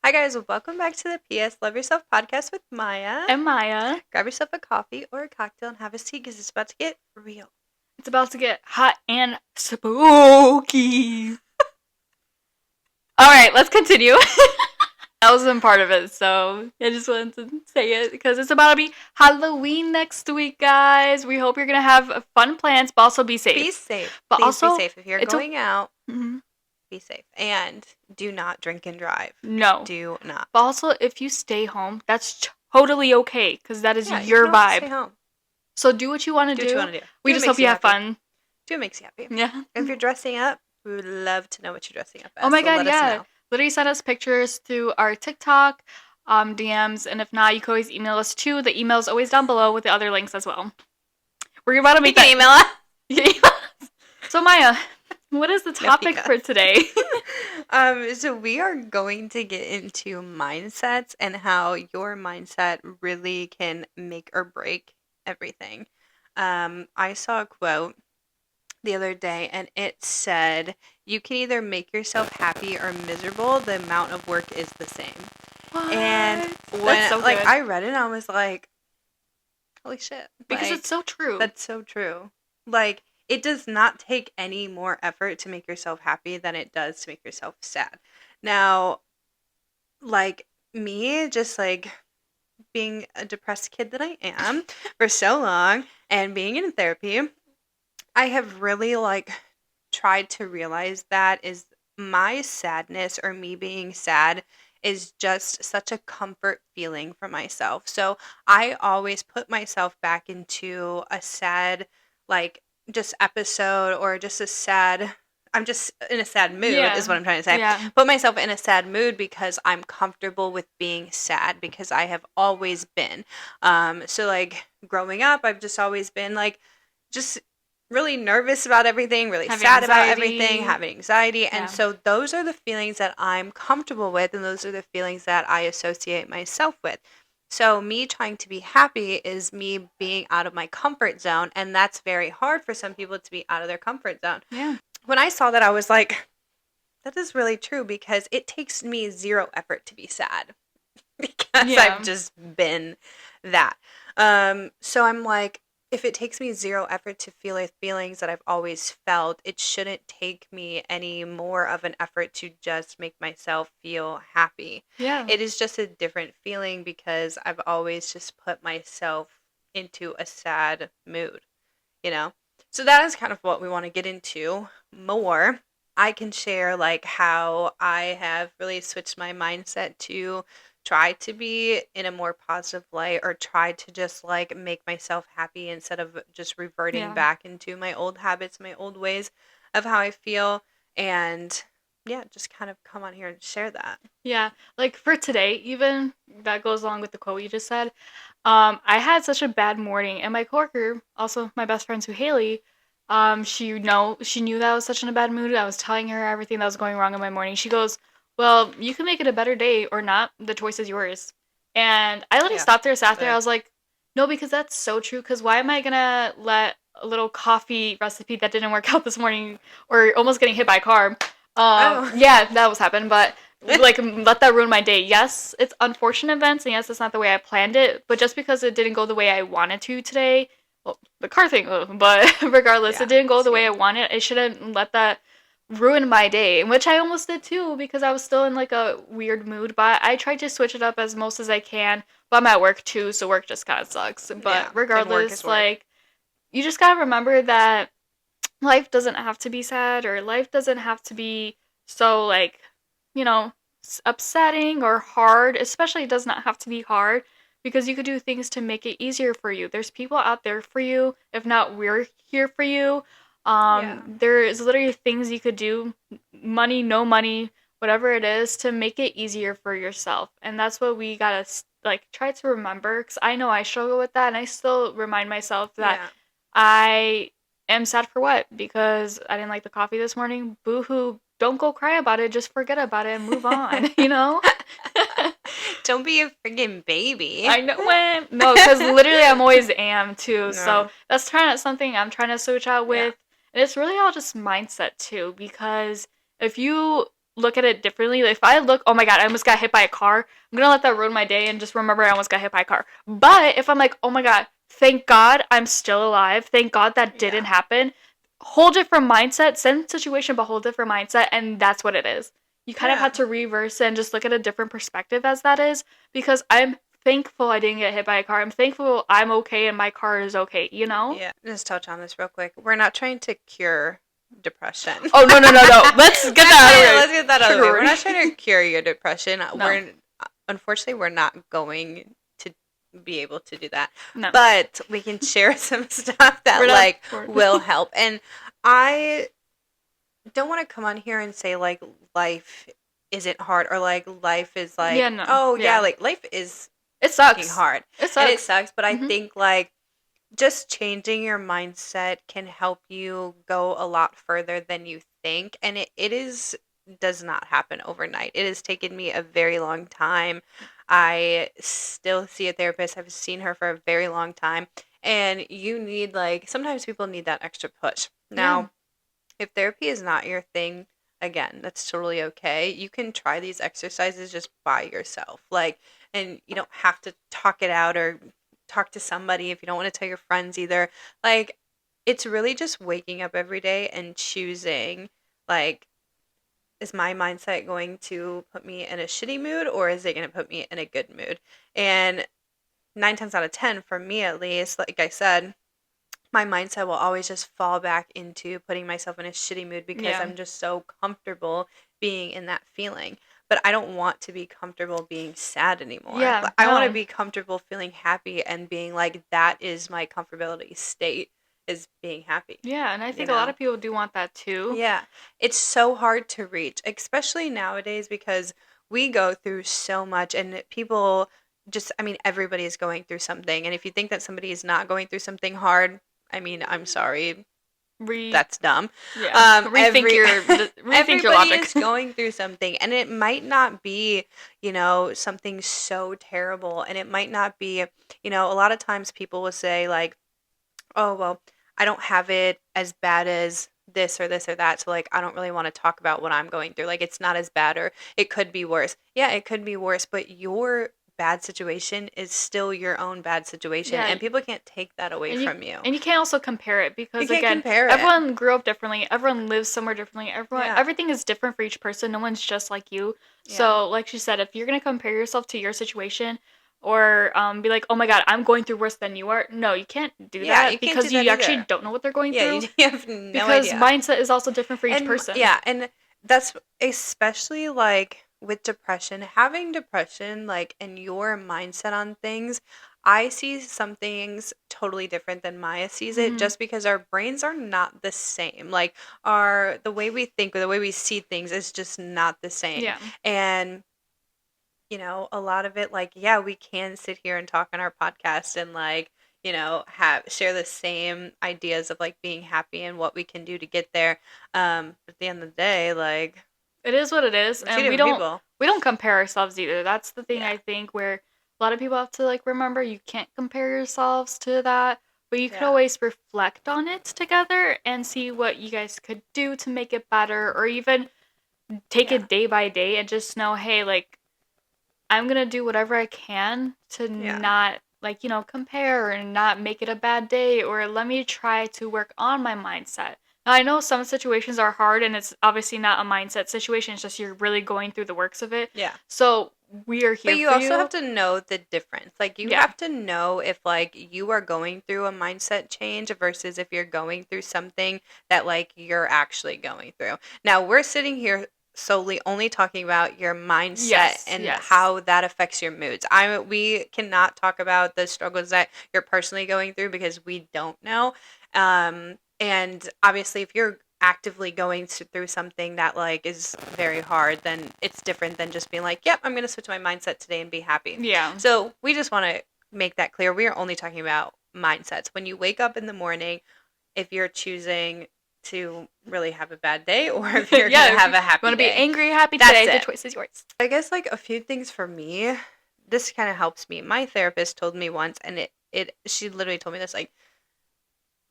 Hi guys, welcome back to the PS Love Yourself podcast with Maya. And Maya. Grab yourself a coffee or a cocktail and have a seat because it's about to get real. It's about to get hot and spooky. Alright, let's continue. That wasn't part of it, so I just wanted to say it because it's about to be Halloween next week, guys. We hope you're going to have fun plans, but also be safe. Be safe. But Please also, be safe. If you're going out, mm-hmm. be safe. And do not drink and drive. No. Do not. But also, if you stay home, that's totally okay because that is your you vibe. Stay home. So do what you want to do. Do what you want to do. We just hope you have fun. Do what makes you happy. Yeah. If you're dressing up, we would love to know what you're dressing up as. Oh my god, let yeah. us know. Literally send us pictures through our TikTok, DMs, and if not, you can always email us too. The email is always down below with the other links as well. We're about to make that email us. So Maya, what is the topic for today? So we are going to get into mindsets and how your mindset really can make or break everything. I saw a quote the other day and it said, you can either make yourself happy or miserable. The amount of work is the same. What? And when I read it, I was like, holy shit. Because it's so true. That's so true. Like, it does not take any more effort to make yourself happy than it does to make yourself sad. Now, like me, just like being a depressed kid that I am for so long and being in therapy, I have really tried to realize that is my sadness or me being sad is just such a comfort feeling for myself. So I always put myself back into a sad, just episode or just a sad, I'm just in a sad mood is what I'm trying to say. Yeah. Put myself in a sad mood because I'm comfortable with being sad because I have always been. So growing up, I've just always been just really nervous about everything, really sad about everything, having anxiety. Yeah. And so those are the feelings that I'm comfortable with, and those are the feelings that I associate myself with. So me trying to be happy is me being out of my comfort zone, and that's very hard for some people to be out of their comfort zone. Yeah. When I saw that, I was like, that is really true because it takes me zero effort to be sad because I've just been that. So I'm like, if it takes me zero effort to feel the feelings that I've always felt, it shouldn't take me any more of an effort to just make myself feel happy. Yeah. It is just a different feeling because I've always just put myself into a sad mood, So that is kind of what we want to get into more. I can share how I have really switched my mindset to try to be in a more positive light or try to just make myself happy instead of just reverting back into my old habits, my old ways of how I feel. And just kind of come on here and share that. Yeah, for today, even that goes along with the quote you just said. I had such a bad morning, and my coworker, also my best friend, Sue Haley, she knew that I was such in a bad mood. I was telling her everything that was going wrong in my morning. She goes, well, you can make it a better day or not. The choice is yours. And I literally stopped there, sat there. I was like, no, because that's so true. Because why am I going to let a little coffee recipe that didn't work out this morning or almost getting hit by a car? Yeah, that was happened. But let that ruin my day. Yes, it's unfortunate events. And yes, it's not the way I planned it. But just because it didn't go the way I wanted to today, well, the car thing, but regardless, it didn't go the way I wanted. I shouldn't let that ruin my day, which I almost did too because I was still in a weird mood. But I tried to switch it up as most as I can. But I'm at work too, so work just kind of sucks. But regardless, you just gotta remember that life doesn't have to be sad or life doesn't have to be so upsetting or hard. Especially, it does not have to be hard. Because you could do things to make it easier for you. There's people out there for you. If not, we're here for you. There is literally things you could do, money, no money, whatever it is, to make it easier for yourself. And that's what we gotta try to remember. Because I know I struggle with that, and I still remind myself that I am sad for what? Because I didn't like the coffee this morning. Boo-hoo. Don't go cry about it. Just forget about it and move on. Don't be a freaking baby. I know when. No, because literally I'm always am too. No. So that's something I'm trying to switch out with. And it's really all just mindset too. Because if you look at it differently. If I look, oh my god, I almost got hit by a car, I'm gonna let that ruin my day and just remember I almost got hit by a car. But if I'm like, oh my god, thank God I'm still alive, thank God that didn't Yeah. happen, whole different mindset, same situation, but whole different mindset, and that's what it is. You kind of Yeah. have to reverse it and just look at a different perspective as that is, because I'm thankful I didn't get hit by a car. I'm thankful I'm okay and my car is okay, you know? Yeah. Just touch on this real quick. We're not trying to cure depression. Oh, no, no, no, no. Let's get that out of the way. Let's get that out of the Trigger way. We're word. not trying to cure your depression. No. We're unfortunately we're not going to be able to do that. No. But we can share some stuff that We're not. like will help. And I don't want to come on here and say like life isn't hard or like life is Yeah, like no. oh yeah, Yeah. like life is It fucking sucks. hard. It And it sucks. sucks, but I Hmm. think like just changing your mindset can help you go a lot further than you think. And it is does not happen overnight. It has taken me a very long time. I still see a therapist. I've seen her for a very long time. And you need like sometimes people need that extra push. Yeah. Now, if therapy is not your thing, again, that's totally okay. You can try these exercises just by yourself. Like, and you don't have to talk it out or talk to somebody if you don't want to tell your friends either. Like, it's really just waking up every day and choosing, like, is my mindset going to put me in a shitty mood or is it going to put me in a good mood? And 9 times out of 10, for me at least, like I said, my mindset will always just fall back into putting myself in a shitty mood because Yeah. I'm just so comfortable being in that feeling. But I don't want to be comfortable being sad anymore. Yeah. I want to No. be comfortable feeling happy and being like, that is my comfortability state, is being happy, Yeah, and I you think a lot know? of people do want that too. Yeah. It's so hard to reach, especially nowadays because we go through so much and people just, I mean, everybody is going through something. And if you think that somebody is not going through something hard, I mean, I'm sorry, Re. that's dumb. Yeah. Every Rethink your everybody logic. is going through something, and it might not be, something so terrible, and it might not be, a lot of times people will say like, oh, well, I don't have it as bad as this or that. So, like, I don't really want to talk about what I'm going through. Like, it's not as bad or it could be worse. Yeah, it could be worse, but your bad situation is still your own bad situation. Yeah, And people can't take that away from you. and you can't also compare it You because can't again, compare it. everyone grew up differently. Everyone lives somewhere differently. Yeah. Everything is different for each person. No one's just like you. Yeah. So, like she said, if you're gonna compare yourself to your situation, or be like, oh my god, I'm going through worse than you are. No, you can't do Yeah, that you can't do because you that actually either. don't know what they're going Yeah, through. you have no Because idea. mindset is also different for each And person. yeah, and that's especially like with depression, having depression, like, and your mindset on things. I see some things totally different than Maya sees it Hmm. just because our brains are not the same. Like, the way we think or the way we see things is just not the same. Yeah. And a lot of it, like, yeah, we can sit here and talk on our podcast and like, have share the same ideas of like being happy and what we can do to get there. At the end of the day, like, It is what it is, we're two and different people. we don't compare ourselves either. That's the thing Yeah. I think where a lot of people have to like remember you can't compare yourselves to that, but you could Yeah. always reflect on it together and see what you guys could do to make it better or even take Yeah. it day by day and just know, hey, like I'm going to do whatever I can to Yeah. not like, compare and not make it a bad day or let me try to work on my mindset. Now, I know some situations are hard and it's obviously not a mindset situation. It's just you're really going through the works of it. Yeah. So we are here But you for also you. have to know the difference. Like, you Yeah. have to know if like you are going through a mindset change versus if you're going through something that like you're actually going through. Now, we're sitting here solely only talking about your mindset Yes, and yes. how that affects your moods. We cannot talk about the struggles that you're personally going through because we don't know. And obviously if you're actively going through something that like is very hard, then it's different than just being like, yep, I'm going to switch my mindset today and be happy. Yeah. So we just want to make that clear. We are only talking about mindsets. When you wake up in the morning, if you're choosing to really have a bad day or if you're Yeah, going to have a happy You want to be day. angry, happy That's today, it. the choice is yours. I guess like a few things for me, this kind of helps me. My therapist told me once, and she literally told me this like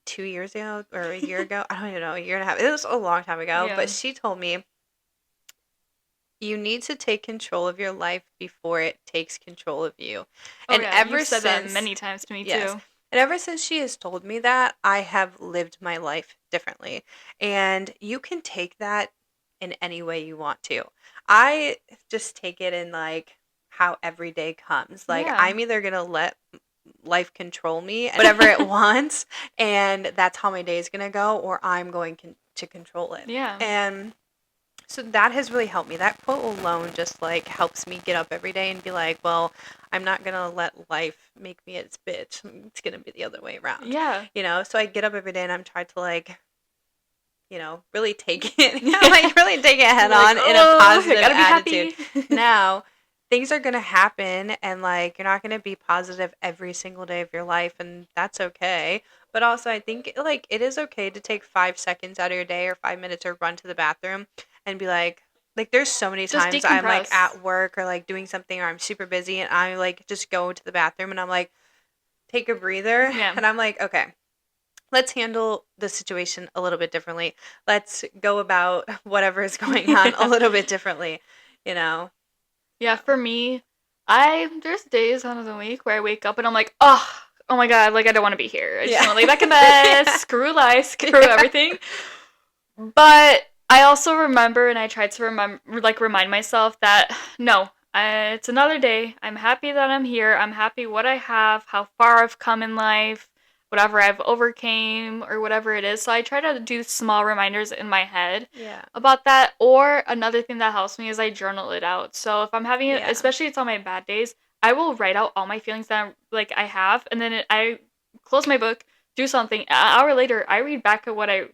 2 years ago or a year ago. I don't even know, a year and a half. It was a long time ago, Yeah. but she told me You need to take control of your life before it takes control of you. Oh And yeah, you've ever said that since, many times to me yes, too. and ever since she has told me that, I have lived my life differently. And you can take that in any way you want to. I just take it in like how every day comes. Like Yeah. I'm either going to let life control me and whatever it wants, and that's how my day is going to go, or I'm going to control it. Yeah. And so that has really helped me. That quote alone just like helps me get up every day and be like, well, I'm not going to let life make me its bitch. It's going to be the other way around. Yeah. So I get up every day and I'm trying to like, really take it, like really take it head Like, on in a oh, I positive gotta be attitude. happy. Now, things are going to happen and like you're not going to be positive every single day of your life, and that's okay. But also, I think like it is okay to take 5 seconds out of your day or 5 minutes or run to the bathroom and be like there's so many Just times I'm like decompress. at work or like doing something or I'm super busy and I like just go to the bathroom and I'm like take a breather Yeah. and I'm like okay, let's handle the situation a little bit differently. Let's go about whatever is going on a little bit differently, you know? Yeah, for me, there's days out of the week where I wake up and I'm like, oh my god, like I don't want to be here. I just Yeah. want to lay back in bed, Yeah. screw life, screw Yeah. everything. But I also remember, and I tried to remind myself that no, it's another day. I'm happy that I'm here. I'm happy what I have, how far I've come in life, whatever I've overcame, or whatever it is. So I try to do small reminders in my head Yeah. about that. Or another thing that helps me is I journal it out. So if I'm having it, Yeah. especially it's on my bad days, I will write out all my feelings that I have, and then I close my book, do something. An hour later, I read back at what I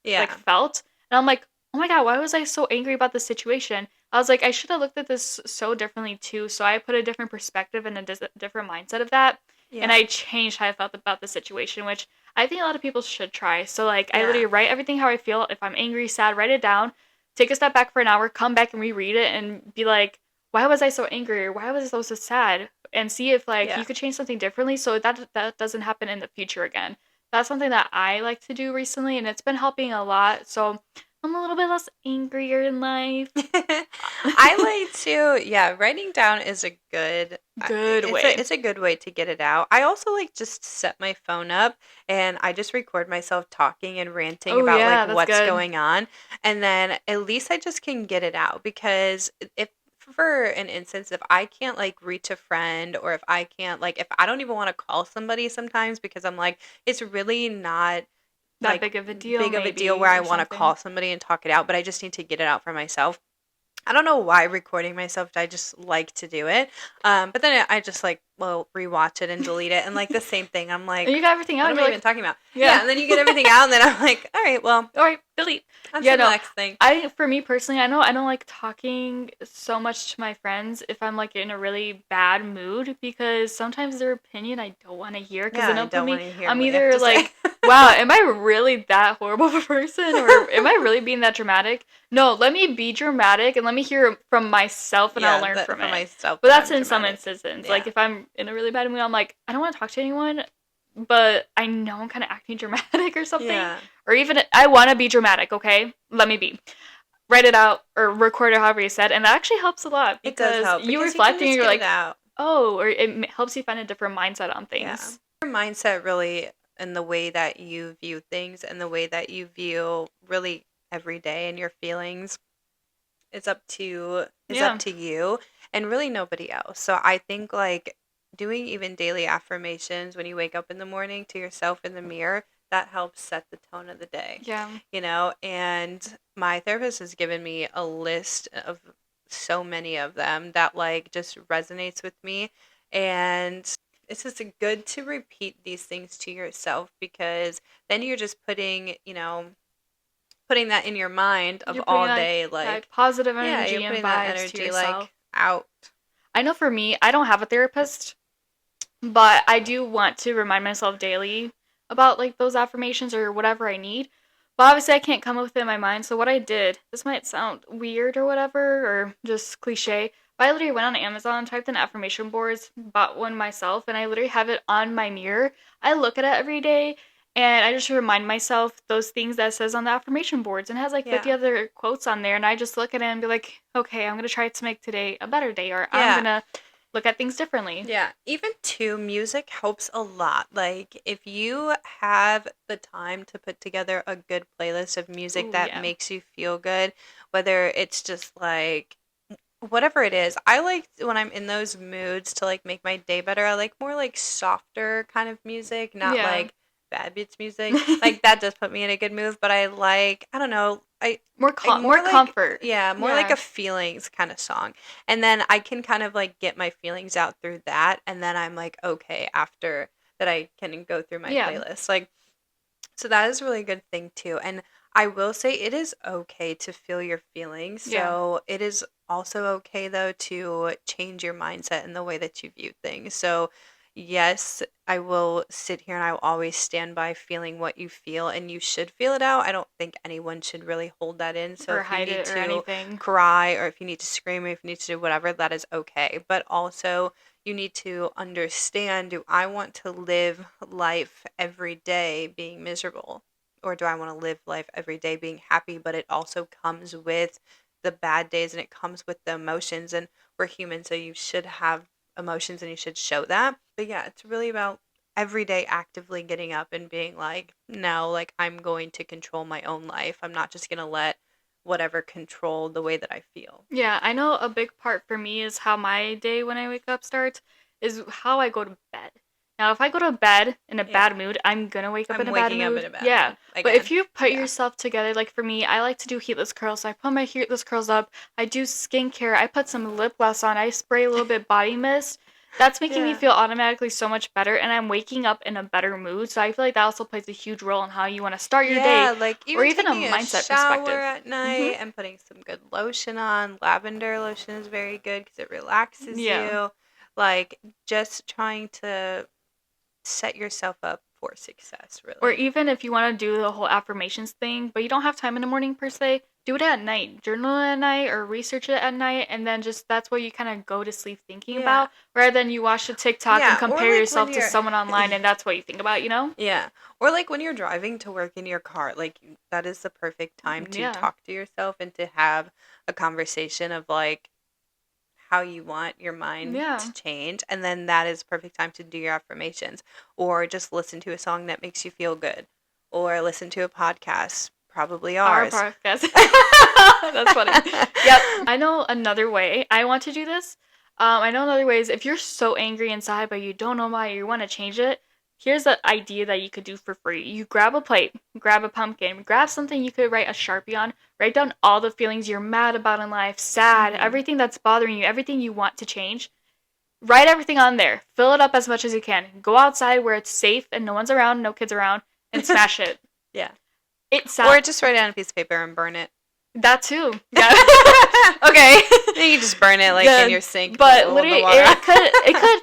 Yeah. felt, and I'm like, oh my god, why was I so angry about this situation? I was like, I should have looked at this so differently too. So I put a different perspective and a different mindset of that, and Yeah. I changed how I felt about the situation, which I think a lot of people should try. So like, I Yeah. literally write everything how I feel. If I'm angry, sad, write it down. Take a step back for an hour, come back and reread it, and be like, why was I so angry? Or why was I so sad? And see if like Yeah. you could change something differently so that doesn't happen in the future again. That's something that I like to do recently, and it's been helping a lot. So I'm a little bit less angrier in life. I like to, yeah, writing down is a good, Good it's way. a good way to get it out. I also like just set my phone up and I just record myself talking and ranting Oh about like yeah, that's what's good. going on, and then at least I just can get it out because if for an instance, if I can't like reach a friend or if I can't like if I don't even want to call somebody sometimes because I'm like it's really not That like big of a deal, big of a deal where maybe, I or want to something. call somebody and talk it out, but I just need to get it out for myself. I don't know why recording myself, I just like to do it. But then I just like, well, rewatch it and delete it. And like the same thing, I'm And like, you got everything out, what and am you're I even like, talking about? Yeah. yeah. And then you get everything out, and then I'm like, all right, well, All right, delete. on Yeah, to the no. next thing. For me personally, I know I don't like talking so much to my friends if I'm like in a really bad mood because sometimes their opinion I don't want to hear because Yeah, then I it'll put don't want me. to hear I'm what you have either to say. like, wow, am I really that horrible of a person or am I really being that dramatic? No, let me be dramatic and let me hear it from myself and I'll Yeah, learn that from for it. myself But that that's I'm in some dramatic. instances. Like Yeah. if I'm in a really bad mood, I'm like, I don't want to talk to anyone, but I know I'm kind of acting dramatic or something. Yeah. Or even I want to be dramatic, okay? Let me be. Write it out or record it however you said, and that actually helps a lot It does because help you because you can reflecting and just you're get it like, out. oh, or helps you find a different mindset on Yeah. things. Your mindset really and the way that you view things and the way that you view really every day and your feelings is up Yeah, to you and really nobody else. So I think like doing even daily affirmations when you wake up in the morning to yourself in the mirror, that helps set the tone of the day. yeah, And my therapist has given me a list of so many of them that like just resonates with me, and it's just good to repeat these things to yourself because then you're just putting that in your mind of you're putting all like day, that like, positive yeah, you're energy and putting that vibes to energy yourself. like out. I know for me, I don't have a therapist, but I do want to remind myself daily about like those affirmations or whatever I need. But obviously, I can't come up with it in my mind. So what I did, this might sound weird or whatever, or just cliche, but I literally went on Amazon, typed in affirmation boards, bought one myself, and I literally have it on my mirror. I look at it every day, And I just remind myself those things that it says on the affirmation boards, and it has like 50 Yeah. other quotes on there. And I just look at it and be like, okay, I'm going to try to make today a better day, or I'm going Yeah. to look at things differently. Yeah, even too, music helps a lot. Like, if you have the time to put together a good playlist of music Ooh, that yeah. makes you feel good, whether it's just like whatever it is, I like when I'm in those moods to like make my day better. I like more like softer kind of music, not Yeah. like bad beats music. Like that does put me in a good mood, but I like, I don't know, I More more like, comfort. yeah, more like Yeah. a feelings kind of song. And then I can kind of like get my feelings out through that, and then I'm like okay after that I can go through my Yeah. playlist. Like so that is a really good thing too. And I will say it is okay to feel your feelings. Yeah. So it is also okay though to change your mindset and the way that you view things. So yes, I will sit here and I will always stand by feeling what you feel and you should feel it out. I don't think anyone should really hold that in. So Or if you hide need it or to anything. cry or if you need to scream or if you need to do whatever, that is okay. But also you need to understand, do I want to live life every day being miserable? Or do I want to live life every day being happy? But it also comes with the bad days and it comes with the emotions. And we're human, so you should have emotions and you should show that. But yeah, it's really about every day actively getting up and being like, no, like I'm going to control my own life. I'm not just going to let whatever control the way that I feel. Yeah, I know a big part for me is how my day when I wake up starts is how I go to bed. Now, if I go to bed in a Yeah. bad mood, I'm gonna wake up in I'm a bad waking up in mood. a bad Yeah. mood But if again. you put Yeah. yourself together, like for me, I like to do heatless curls. So I put my heatless curls up, I do skincare, I put some lip gloss on, I spray a little bit body mist. That's making me Yeah. feel automatically so much better, and I'm waking up in a better mood. So I feel like that also plays a huge role in how you want to start your day, Yeah, like or even even a taking a mindset shower perspective. at Mhm. night and putting some good lotion on. Lavender lotion is very good because it relaxes Yeah. you. Like just trying to set yourself up for success, Or really. even if you want to do the whole affirmations thing, but you don't have time in the morning per se, do it at night. Journal it at night or research it at night, and then just that's what you kind of go to sleep thinking Yeah. about, rather than you watch a TikTok and Yeah, or compare like when yourself to you're someone online and that's what you think about, you know? yeah, or like when you're driving to work in your car, like that is the perfect time to Yeah. talk to yourself and to have a conversation of like how you want your mind Yeah. to change, and then that is perfect time to do your affirmations or just listen to a song that makes you feel good or listen to a podcast, probably Our ours. podcast. That's funny. Yep. I know another way I want to do this. I know another way is if you're so angry inside but you don't know why you want to change it. Here's an idea that you could do for free. You grab a plate, grab a pumpkin, grab something you could write a Sharpie on, write down all the feelings you're mad about in life, sad, Mhm. everything that's bothering you, everything you want to change. Write everything on there. Fill it up as much as you can. Go outside where it's safe and no one's around, no kids around, and smash it. Yeah. It Or sounds just write it on a piece of paper and burn it. that too. Yeah. Okay. Then you just burn it like in The your sink, the but bowl of the literally water. it could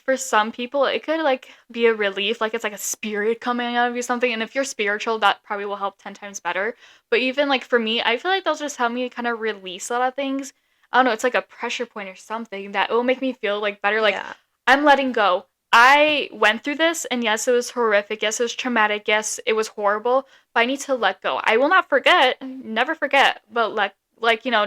for some people it could like be a relief, like it's like a spirit coming out of you something, and if you're spiritual that probably will help 10 times better. But even like for me, I feel like they'll just help me kind of release a lot of things. I don't know, it's like a pressure point or something that it will make me feel like better, like Yeah. I'm letting go. I went through this, and yes, it was horrific. Yes, it was traumatic. Yes, it was horrible, but I need to let go. I will not forget, never forget, but like,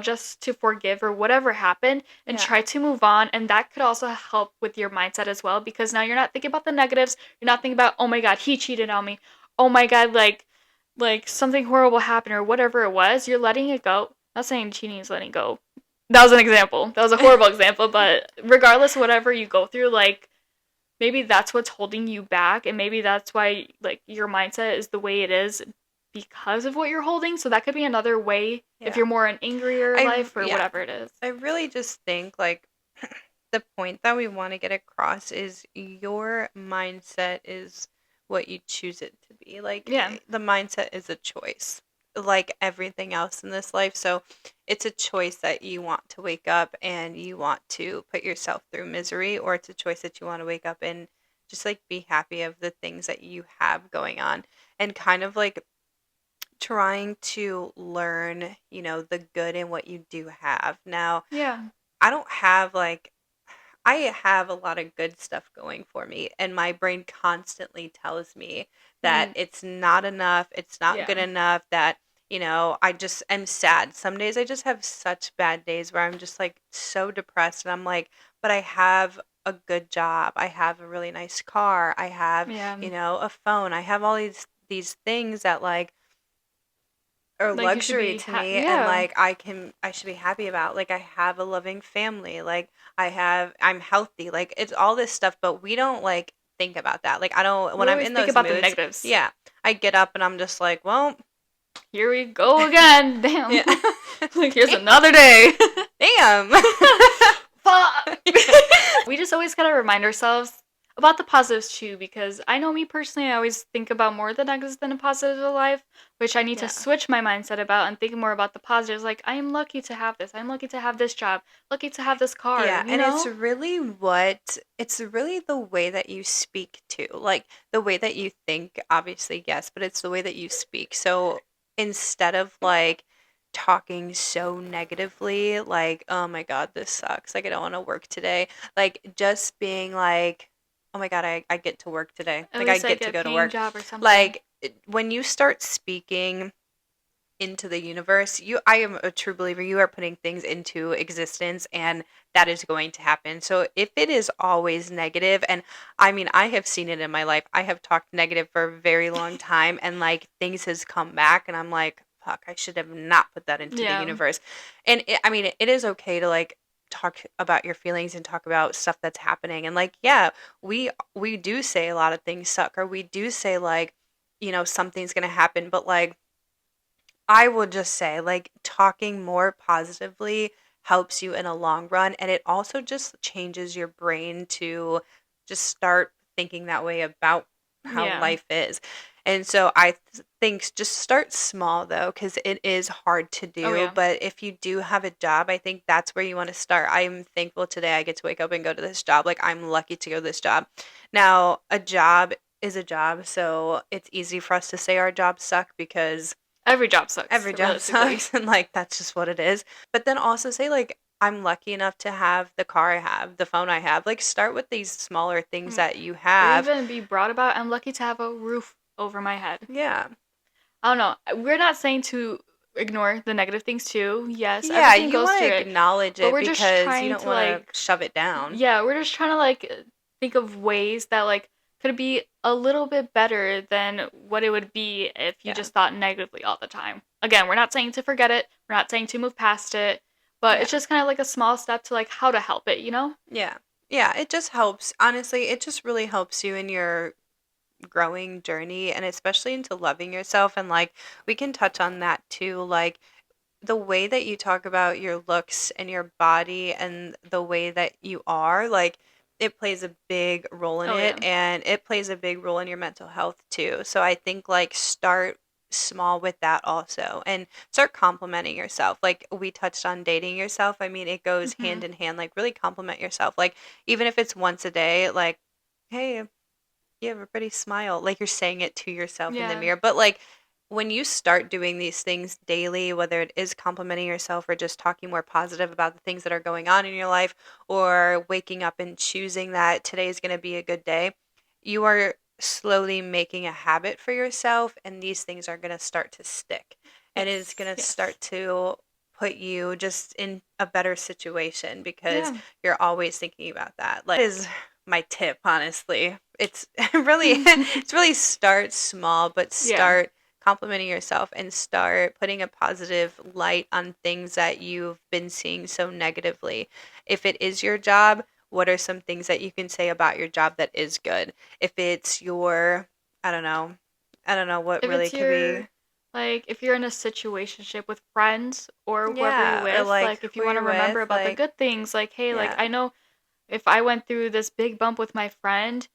just to forgive or whatever happened and Yeah. try to move on. And that could also help with your mindset as well, because now you're not thinking about the negatives. You're not thinking about, oh my God, he cheated on me. Oh my God, like something horrible happened or whatever it was. You're letting it go. Not saying cheating is letting go. That was an example. That was a horrible example, but regardless of whatever you go through, like maybe that's what's holding you back, and maybe that's why like your mindset is the way it is because of what you're holding. So that could be another way if Yeah. you're more an angrier life or Yeah. whatever it is. I really just think like the point that we want to get across is your mindset is what you choose it to be. Like Yeah. the mindset is a choice, like everything else in this life. So it's a choice that you want to wake up and you want to put yourself through misery, or it's a choice that you want to wake up and just like be happy of the things that you have going on and kind of like trying to learn, the good in what you do have. Now, Yeah. I don't have like I have a lot of good stuff going for me, and my brain constantly tells me that Mm, it's not enough, it's not yeah. good enough, that, I just am sad. Some days I just have such bad days where I'm just like so depressed, and I'm like, but I have a good job. I have a really nice car. I have, Yeah. a phone. I have all these things that like are Like you should luxury be to me, and yeah. like I should be happy about. Like I have a loving family. Like I'm healthy. Like it's all this stuff, but we don't like think about that. Like I don't We when I'm always in think those about the moods, negatives. yeah, I get up and I'm just like, well, Here we go again. Damn. yeah. Like here's Damn. another day. Damn. Fuck. Yeah. We just always gotta remind ourselves about the positives too, because I know me personally, I always think about more the negatives than the positives of life, which I need to Yeah. switch my mindset about and think more about the positives. Like, I am lucky to have this. I'm lucky to have this job. Lucky to have this car, Yeah, you and know? it's really the way that you speak too. Like the way that you think, obviously, yes, but it's the way that you speak. So instead of like talking so negatively, like, oh my God, this sucks. Like I don't want to work today. Like just being like, oh my God, I get to work today. At Like I least I get to get a go to paying work. job or something. Like when you start speaking into the universe, I am a true believer, you are putting things into existence, and that is going to happen. So if it is always negative, and I mean I have seen it in my life, I have talked negative for a very long time, and like things has come back, and I'm like, fuck, I should have not put that into the Yeah. universe. And I mean it is okay to like talk about your feelings and talk about stuff that's happening, and like, yeah, we do say a lot of things suck, or we do say like, something's gonna happen, but like I would just say, like, talking more positively helps you in a long run, and it also just changes your brain to just start thinking that way about how Yeah. life is. And so I think just start small though, because it is hard to Oh, do. yeah. But if you do have a job, I think that's where you want to start. I'm thankful today I get to wake up and go to this job. Like, I'm lucky to go to this job. Now, a job is a job, so it's easy for us to say our jobs suck because Every job sucks, every job realistically. sucks, and like that's just what it is. But then also say like, I'm lucky enough to have the car I have, the phone I have. Like start with these smaller things Mm. that you Or have. even be brought about. I'm lucky to have a roof over my head. Yeah. I don't know. We're not saying to ignore the negative things too. Yes, Yeah, everything you goes want through to it. acknowledge But it we're just because you trying don't to want to like shove it down. yeah, we're just trying to like think of ways that like could be a little bit better than what it would be if you Yeah. just thought negatively all the time. Again, we're not saying to forget it. We're not saying to move past it, but it's Yeah. just kind of like a small step to like how to help it, you know? Yeah. Yeah, it just helps. Honestly, it just really helps you in your growing journey, and especially into loving yourself, and like we can touch on that too, like the way that you talk about your looks and your body and the way that you are, like it plays a big role in Oh it, yeah. and it plays a big role in your mental health too. So I think like start small with that also, and start complimenting yourself. Like we touched on dating yourself. I mean, it goes Mhm. hand in hand. Like really compliment yourself. Like even if it's once a day, like, hey, you have a pretty smile. Like you're saying it to yourself in the Yeah. mirror. But like when you start doing these things daily, whether it is complimenting yourself or just talking more positive about the things that are going on in your life, or waking up and choosing that today is going to be a good day, you are slowly making a habit for yourself, and these things are going to start to stick. And it is Yes. going to Yes. start to put you just in a better situation because Yeah. you're always thinking about that. Like, that is my tip, honestly. It's really it's really start small, but Yeah. start complimenting yourself and start putting a positive light on things that you've been seeing so negatively. If it is your job, what are some things that you can say about your job that is good? If it's your, I don't know, I don't know what If really it's could your be. like if you're in a situationship with friends or whoever you're Yeah, or with, like like if you who want to you're with, remember about the like, good things, like hey, like yeah, I know if I went through this big bump with my friend,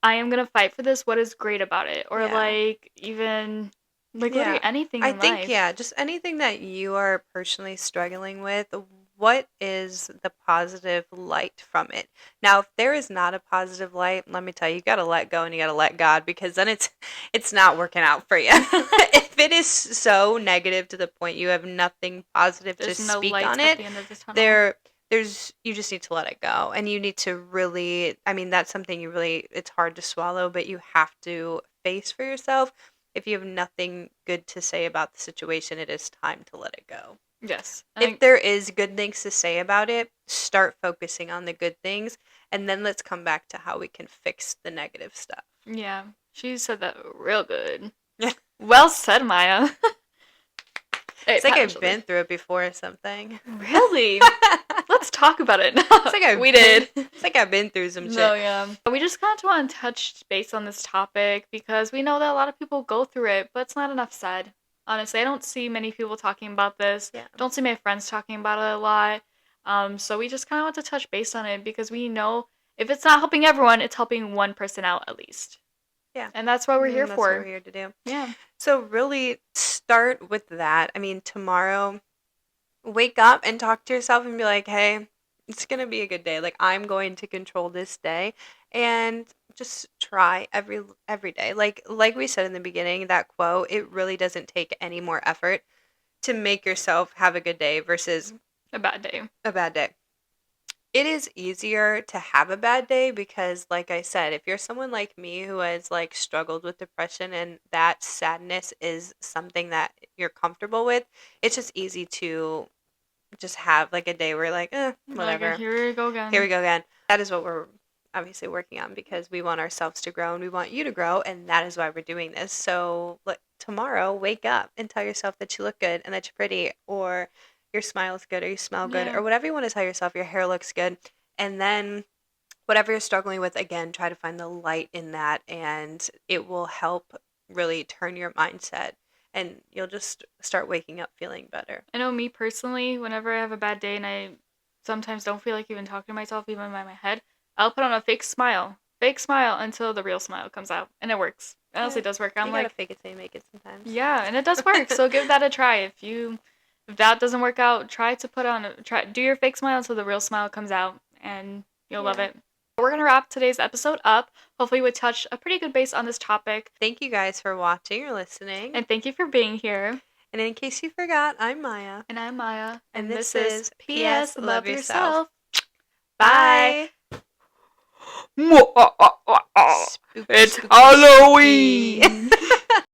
I am going to fight for this. What is great about it? Or yeah. like even like literally Yeah. anything I in think, yeah, life. just anything that you are personally struggling with, what is the positive light from it? Now, if there is not a positive light, let me tell you, you got to let go and you got to let God, because then it's not working out for you. If it is so negative to the point you have nothing positive to There's no speak light on at it, the end of the tunnel. there you just need to let it go, and you need to really, I mean, that's something you really, it's hard to swallow, but you have to face for yourself. If you have nothing good to say about the situation, it is time to let it go. Yes. If there is good things to say about it, start focusing on the good things, and then let's come back to how we can fix the negative stuff. Yeah, she said that real good. Well said, Maya. Hey, It's like pat on the I've shoulder. been through it before or something. Really? Let's talk about it. It's like We did. It's like I've been through some No, shit. yeah. We just kind of want to touch base on this topic because we know that a lot of people go through it, but it's not enough said. Honestly, I don't see many people talking about this. Yeah. Don't see my friends talking about it a lot. So we just kind of want to touch base on it because we know if it's not helping everyone, it's helping one person out at least. Yeah. And that's what we're here That's what we're for. here to do. Yeah. So really start with that. I mean, tomorrow, wake up and talk to yourself and be like, hey, it's going to be a good day. Like, I'm going to control this day, and just try every day. Like we said in the beginning, that quote, it really doesn't take any more effort to make yourself have a good day versus A bad day. a bad day. It is easier to have a bad day because, like I said, if you're someone like me who has like struggled with depression and that sadness is something that you're comfortable with, it's just easy to just have like a day where you're like, Like, whatever. here we go again. Here we go again. That is what we're obviously working on because we want ourselves to grow and we want you to grow, and that is why we're doing this. So, tomorrow, wake up and tell yourself that you look good and that you're pretty, or your smile is good, or you smell good, Yeah. or whatever you want to tell yourself. Your hair looks good, and then whatever you're struggling with, again, try to find the light in that, and it will help really turn your mindset, and you'll just start waking up feeling better. I know me personally, whenever I have a bad day and I sometimes don't feel like even talking to myself, even by my head, I'll put on a fake smile until the real smile comes out, and it works. It honestly does work. I'm You gotta like, fake it till you make it sometimes. yeah, and it does work. So give that a try. If that doesn't work out, try to do your fake smile until the real smile comes out, and you'll love it. We're gonna wrap today's episode up. Hopefully, we touched a pretty good base on this topic. Thank you guys for watching or listening. And thank you for being here. And in case you forgot, I'm Maya. And I'm Maya. And this is P.S. Love yourself. Bye. Bye. It's Halloween.